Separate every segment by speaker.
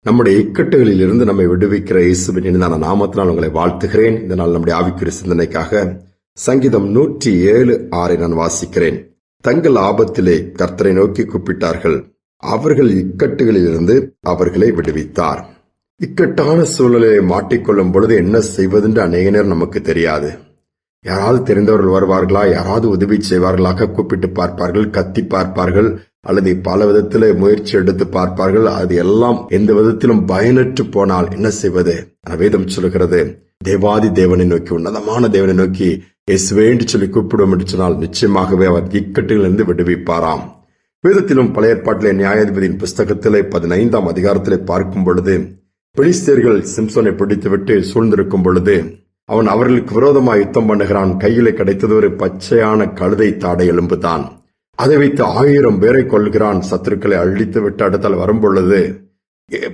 Speaker 1: நம்முடைய இக்கட்டுகளில் இருந்து நம்மை விடுவிக்கிற இயேசுவின் இனிதான நாமத்தினால் உங்களை வாழ்த்துகிறேன். இந்த நாள் நம்முடைய ஆவிக்குரிய சிந்தனைக்காக சங்கீதம் 107:6 நான் வாசிக்கிறேன். தங்கள் ஆபத்திலே கர்த்தரை நோக்கி கூப்பிட்டார்கள், அவர்கள் இக்கட்டுகளில் இருந்து அவர்களை விடுவித்தார். இக்கட்டான சூழ்நிலையை மாட்டிக்கொள்ளும் பொழுது என்ன செய்வதென்று அநேக நேரம் நமக்கு தெரியாது. யாராவது தெரிந்தவர்கள் வருவார்களா, யாராவது உதவி செய்வார்களாக கூப்பிட்டு பார்ப்பார்கள், கத்தி பார்ப்பார்கள், அல்லது பல விதத்திலே முயற்சி எடுத்து பார்ப்பார்கள். அது எல்லாம் எந்த விதத்திலும் பயனற்று போனால் என்ன செய்வது? வேதம் சொல்கிறது, தேவாதி தேவனை நோக்கி, உன்னதமான தேவனை நோக்கி இயேசுவே என்று சொல்லி கூப்பிடும் என்று சொன்னால் நிச்சயமாகவே அவர் இக்கட்டுகளிலிருந்து விடுவிப்பாராம். வேதத்திலும் பழைய ஏற்பாட்டிலே நியாயாதிபதியின் புஸ்தகத்திலே 15ஆம் அதிகாரத்திலே பார்க்கும் பொழுது, பெலிஸ்தேர்கள் சிம்சோனை பிடித்துவிட்டு சூழ்ந்திருக்கும் பொழுது அவன் அவர்களுக்கு விரோதமாக யுத்தம் பண்ணுகிறான். கையிலே கிடைத்தது ஒரு பச்சையான கழுதை தாடை எலும்பு தான். அதை வைத்து 1000 பேரை கொள்கிறான். சத்துருக்களை அழித்து விட்டு அடுத்தால் வரும்பொழுது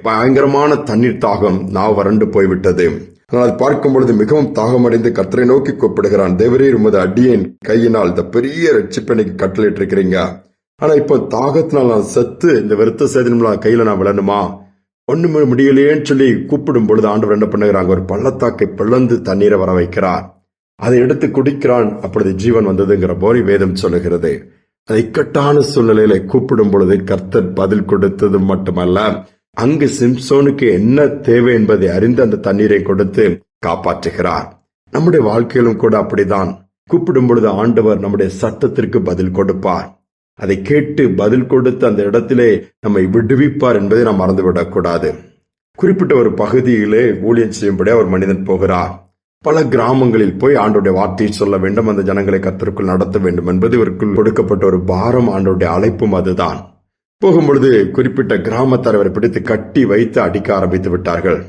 Speaker 1: பயங்கரமான தண்ணீர் தாகம், நாவு வறண்டு போய்விட்டது. ஆனால் அதை பார்க்கும் பொழுது மிகவும் தாகமடைந்து கர்த்தரை நோக்கி கூப்பிடுகிறான், தேவரீர் உமது அடியேன் கையினால் இந்த பெரிய ரட்சிப்பனைக்கு கட்டளையிட்டு இருக்கிறீங்க. ஆனா இப்போ தாகத்தினால் நான் செத்து இந்த விருத்த சேதனம் கையில நான் விழணுமா, ஒண்ணுமே முடியலையேன்னு சொல்லி கூப்பிடும் பொழுது ஆண்டவர் என்ன பண்ணுகிறாங்க, ஒரு பள்ளத்தாக்கை பிளந்து தண்ணீரை வர வைக்கிறார். அதை எடுத்து குடிக்கிறான். அப்பொழுது ஜீவன் வந்ததுங்கிற போரி வேதம் சொல்லுகிறது. அதை இக்கட்டான சூழ்நிலையில கூப்பிடும் பொழுது கர்த்தர் பதில் கொடுத்தது மட்டுமல்ல, அங்கு சிம்சோனுக்கு என்ன தேவை என்பதை அறிந்து அந்த தண்ணீரை கொடுத்து காப்பாற்றுகிறார். நம்முடைய வாழ்க்கையிலும் கூட அப்படிதான். கூப்பிடும் பொழுது ஆண்டவர் நம்முடைய சத்தத்திற்கு பதில் கொடுப்பார். அதை கேட்டு பதில் கொடுத்து அந்த இடத்திலே நம்மை விடுவிப்பார் என்பதை நாம் மறந்துவிடக்கூடாது. குறிப்பிட்ட ஒரு பகுதியிலே ஊழியம் செய்யும்படியா ஒரு மனிதன் போகிறார். பல கிராமங்களில் போய் ஆண்டோடைய வார்த்தையை சொல்ல வேண்டும், அந்த ஜனங்களை கர்த்தருக்குள் நடத்த வேண்டும் என்பது இவருக்குள் கொடுக்கப்பட்ட ஒரு பாரம். ஆண்டோடைய அழைப்பும் அதுதான். போகும்பொழுது குறிப்பிட்ட கிராமத்தார் அவரை பிடித்து கட்டி வைத்து அடிக்க ஆரம்பித்து விட்டார்கள்.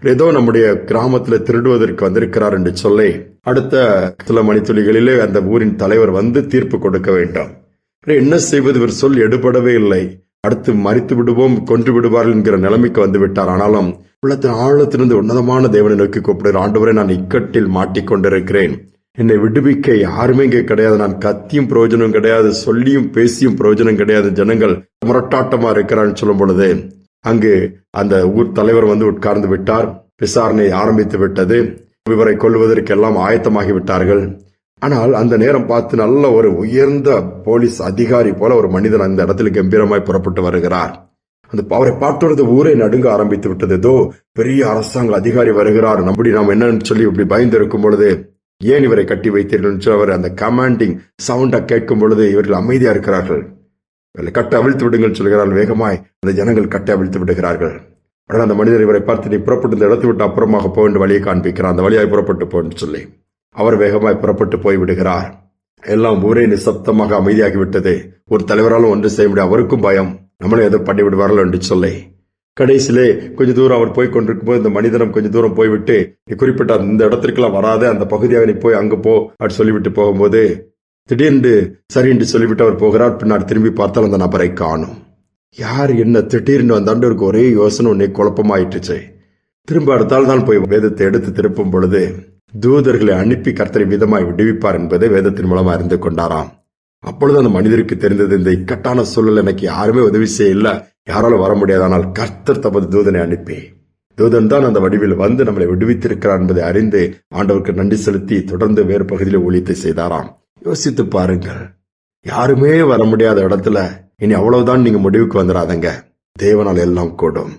Speaker 1: ஏதோ நம்முடைய கிராமத்தில் திருடுவதற்கு வந்திருக்கிறார் என்று சொல்லி அடுத்த சில மணித்துளிகளிலே அந்த ஊரின் தலைவர் வந்து தீர்ப்பு கொடுக்க வேண்டும். என்ன செய்வது? இவர் சொல் எடுபடவே இல்லை. அடுத்து மறித்து விடுவோம், கொன்று விடுவார்கள் என்கிற நிலைமைக்கு வந்து விட்டார். ஆனாலும் உள்ளத்தின் ஆழத்திலிருந்து உன்னதமான தேவனை நோக்கி கூப்பிடுகிற, ஆண்டவரே நான் இக்கட்டில் மாட்டிக்கொண்டிருக்கிறேன், என்னை விடுவிக்க யாருமே இங்கே கிடையாது, நான் கத்தியும் பிரயோஜனம் கிடையாது, சொல்லியும் பேசியும் பிரயோஜனம் கிடையாது, ஜனங்கள் முரட்டாட்டமா இருக்கிறான்னு சொல்லும் பொழுது அங்கு அந்த ஊர் தலைவர் வந்து உட்கார்ந்து விட்டார். விசாரணை ஆரம்பித்து விட்டது. இவரை கொல்வதற்கு எல்லாம் ஆயத்தமாகி விட்டார்கள். ஆனால் அந்த நேரம் பார்த்து நல்ல ஒரு உயர்ந்த போலீஸ் அதிகாரி போல ஒரு மனிதன் அந்த இடத்துல கம்பீரமாய் புறப்பட்டு வருகிறார். அந்த அவரை பார்த்தொரு ஊரை நடுங்க ஆரம்பித்து விட்டது. ஏதோ பெரிய அரசாங்க அதிகாரி வருகிறார், நம்படி நாம் என்னன்னு சொல்லி இப்படி பயந்து இருக்கும் பொழுது, ஏன் இவரை கட்டி வைத்தீர்கள் அவர் அந்த கமாண்டிங் சவுண்டா கேட்கும் பொழுது இவர்கள் அமைதியா இருக்கிறார்கள். கட்டை அவிழ்த்து விடுங்கள் சொல்கிறார்கள். வேகமாய் அந்த ஜனங்கள் கட்டை அவிழ்த்து விடுகிறார்கள். உடனே அந்த மனிதர் இவரை பார்த்து, நீ புறப்பட்டு இந்த இடத்தை விட்டு அப்புறமாக போக வேண்டிய வழியை காண்பிக்கிறார், அந்த வழியாய் புறப்பட்டு போன்னு சொல்லி அவர் வேகமாய் புறப்பட்டு போய்விடுகிறார். எல்லாம் ஊரே நிசப்தமாக அமைதியாகிவிட்டது. ஒரு தலைவராலும் ஒன்று செய்ய முடியாது. அவருக்கும் பயம், நம்மளும் எதோ பண்ணி விடுவார்கள் என்று சொல்லி கடைசியிலே கொஞ்ச தூரம் அவர் போய் கொண்டிருக்கும் போது இந்த மனிதனம் கொஞ்ச தூரம் போய்விட்டு, குறிப்பிட்ட இந்த இடத்திற்கெல்லாம் வராது, அந்த பகுதியாக நீ போய் அங்க போ அப்படி சொல்லிவிட்டு போகும்போது திடீர்னு சரி என்று சொல்லிவிட்டு அவர் போகிறார். பின்னாடி திரும்பி பார்த்தால் அந்த நபரை காணும். யார் என்ன திடீர்னு வந்தாண்டவருக்கு ஒரே யோசனை, உன்னை குழப்பமாயிட்டுச்சு. திரும்ப அடுத்தால் தான் போய் வேதத்தை எடுத்து திருப்பும் பொழுது தூதர்களை அனுப்பி கர்த்தரை விதமாய் விடுவிப்பார் என்பதை வேதத்தின் மூலமா அறிந்து கொண்டாராம். அப்பொழுது அந்த மனிதருக்கு தெரிந்தது, இந்த இக்கட்டான சூழல் எனக்கு யாருமே உதவி செய்யல, யாராலும் வர முடியாது, ஆனால் கர்த்தர் தமது தூதனை அனுப்பி, தூதன் தான் அந்த வடிவில் வந்து நம்மளை விடுவித்திருக்கிறார் என்பதை அறிந்து ஆண்டவருக்கு நன்றி செலுத்தி தொடர்ந்து வேறு பகுதியில் ஊழியத்தை செய்தாராம். யோசித்து பாருங்கள், யாருமே வர முடியாத இடத்துல இனி அவ்வளவுதான் நீங்க முடிவுக்கு வந்துடாதங்க. தேவனால் எல்லாம் கூடும்.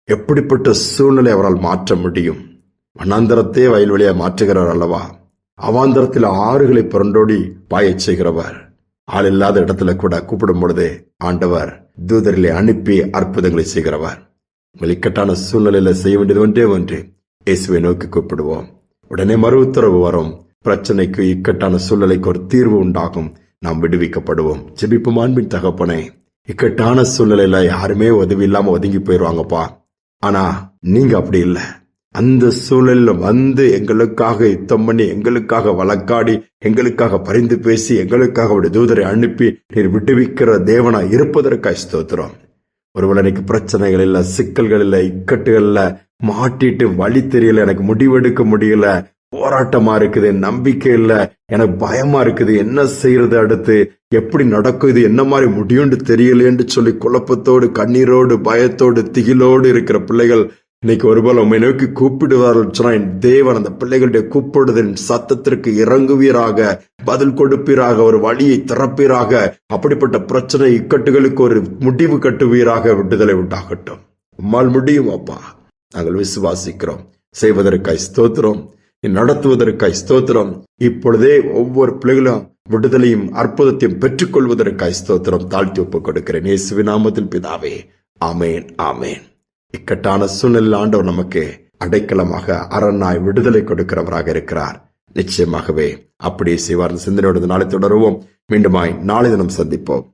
Speaker 1: எப்படிப்பட்ட சூழ்நிலை அவரால் மாற்ற முடியும்? வனாந்தரத்தே வயல்வெளியா மாற்றுகிறவர் அல்லவா? அவாந்தரத்தில் ஆறுகளை புரண்டோடி பாயச் செய்கிறவர். ஆள் இல்லாத இடத்துல கூட கூப்பிடும் பொழுது ஆண்டவர் தூதர்களை அனுப்பி அற்புதங்களை செய்கிறவர். உங்கள் இக்கட்டான சூழ்நிலையில செய்ய வேண்டியது ஒன்றே ஒன்று, இயேசுவை நோக்கி கூப்பிடுவோம். உடனே மறு உத்தரவு வரும். பிரச்சனைக்கு, இக்கட்டான சூழ்நிலைக்கு ஒரு தீர்வு உண்டாகும். நாம் விடுவிக்கப்படுவோம். ஜெபிப்போம். அன்பின் தகப்பனே, இக்கட்டான சூழ்நிலையில யாருமே உதவி இல்லாம ஒதுங்கி போயிடுவாங்கப்பா. ஆனா நீங்க அப்படி இல்லை. அந்த சூழலில் வந்து எங்களுக்காக யுத்தம் பண்ணி, எங்களுக்காக வழக்காடி, எங்களுக்காக பரிந்து பேசி, எங்களுக்காக ஒரு தூதரை அனுப்பி நீர் விடுவிக்கிற தேவனா இருப்பதற்காக ஸ்தோத்திரம். ஒருவேளை எனக்கு பிரச்சனைகள் இல்ல, சிக்கல்கள் இல்ல, இக்கட்டுகள் இல்ல, மாட்டிட்டு வழி தெரியல, எனக்கு முடிவெடுக்க முடியல, போராட்டமா இருக்குது, நம்பிக்கை இல்ல, எனக்கு பயமா இருக்குது, என்ன செய்யறது அடுத்து, எப்படி நடக்கும், இது என்ன மாதிரி முடியும்னு தெரியலேன்னு சொல்லி குழப்பத்தோடு, கண்ணீரோடு, பயத்தோடு, திகிலோடு இருக்கிற பிள்ளைகள் இன்னைக்கு ஒருவேளை உண்மை நோக்கி கூப்பிடுவார்கள் சொன்னா, என் தேவன் அந்த பிள்ளைகளுடைய கூப்பிடுதலின் சத்தத்திற்கு இறங்குவீராக, பதில் கொடுப்பீராக, ஒரு வழியை திறப்பீராக, அப்படிப்பட்ட பிரச்சனை இக்கட்டுகளுக்கு ஒரு முடிவு கட்டுவீராக. விடுதலை உண்டாகட்டும். உம்மால் முடியும் அப்பா, நாங்கள் விசுவாசிக்கிறோம். செய்வதற்காய் ஸ்தோத்திரம், நடத்துவதற்காய் ஸ்தோத்திரம். இப்பொழுதே ஒவ்வொரு பிள்ளைகளும் விடுதலையும் அற்புதத்தையும் பெற்றுக் கொள்வதற்காய் ஸ்தோத்திரம். தாழ்த்தி ஒப்புக் கொடுக்கிறேன் இயேசுவின் நாமத்தில் பிதாவே, ஆமேன், ஆமேன். இக்கட்டான சூழ்நிலையில் ஆண்டவர் நமக்கு அடைக்கலமாக அரணாய் விடுதலை கொடுக்கிறவராக இருக்கிறார். நிச்சயமாகவே அப்படியே செய்வார். சிந்தனையோடு நாளை தொடருவோம். மீண்டுமாய் நாளை தினம் சந்திப்போம்.